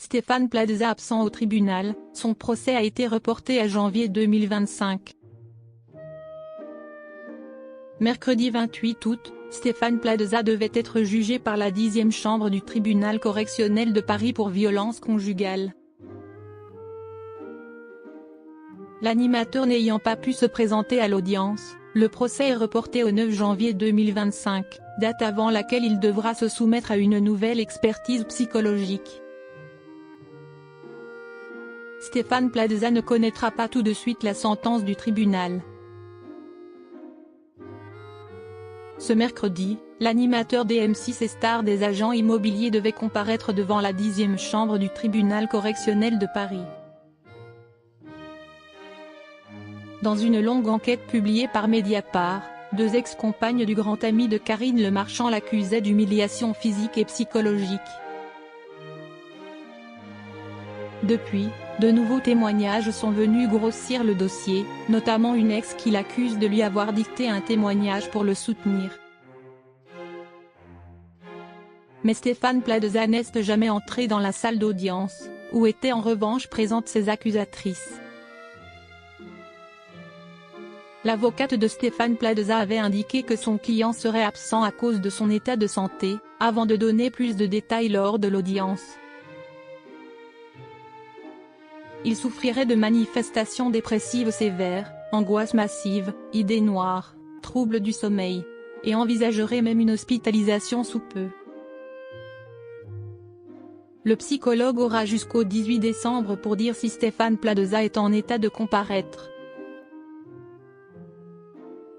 Stéphane Plaza absent au tribunal, son procès a été reporté à janvier 2025. Mercredi 28 août, Stéphane Plaza devait être jugé par la 10e chambre du tribunal correctionnel de Paris pour violence conjugale. L'animateur n'ayant pas pu se présenter à l'audience, le procès est reporté au 9 janvier 2025, date avant laquelle il devra se soumettre à une nouvelle expertise psychologique. Stéphane Plaza ne connaîtra pas tout de suite la sentence du tribunal. Ce mercredi, l'animateur des M6 et star des agents immobiliers devait comparaître devant la 10e chambre du tribunal correctionnel de Paris. Dans une longue enquête publiée par Mediapart, 2 ex-compagnes du grand ami de Karine Le Marchand l'accusaient d'humiliation physique et psychologique. Depuis, de nouveaux témoignages sont venus grossir le dossier, notamment une ex qui l'accuse de lui avoir dicté un témoignage pour le soutenir. Mais Stéphane Plaza n'est jamais entré dans la salle d'audience, où étaient en revanche présentes ses accusatrices. L'avocate de Stéphane Plaza avait indiqué que son client serait absent à cause de son état de santé, avant de donner plus de détails lors de l'audience. Il souffrirait de manifestations dépressives sévères, angoisse massive, idées noires, troubles du sommeil, et envisagerait même une hospitalisation sous peu. Le psychologue aura jusqu'au 18 décembre pour dire si Stéphane Plaza est en état de comparaître.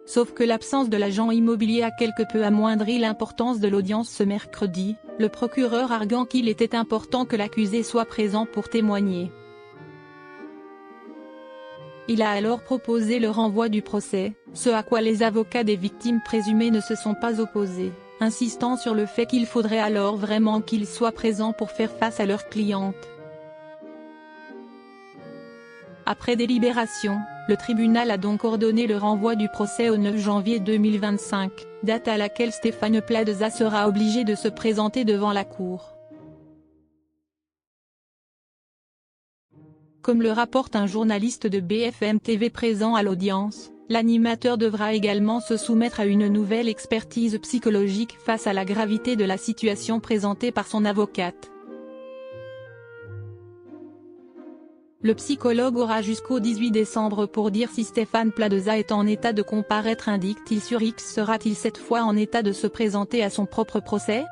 Sauf que l'absence de l'agent immobilier a quelque peu amoindri l'importance de l'audience ce mercredi, le procureur arguant qu'il était important que l'accusé soit présent pour témoigner. Il a alors proposé le renvoi du procès, ce à quoi les avocats des victimes présumées ne se sont pas opposés, insistant sur le fait qu'il faudrait alors vraiment qu'ils soient présents pour faire face à leur cliente. Après délibération, le tribunal a donc ordonné le renvoi du procès au 9 janvier 2025, date à laquelle Stéphane Plaza sera obligé de se présenter devant la cour. Comme le rapporte un journaliste de BFM TV présent à l'audience, l'animateur devra également se soumettre à une nouvelle expertise psychologique face à la gravité de la situation présentée par son avocate. Le psychologue aura jusqu'au 18 décembre pour dire si Stéphane Plaza est en état de comparaître, indique-t-il sur X. Sera-t-il cette fois en état de se présenter à son propre procès ?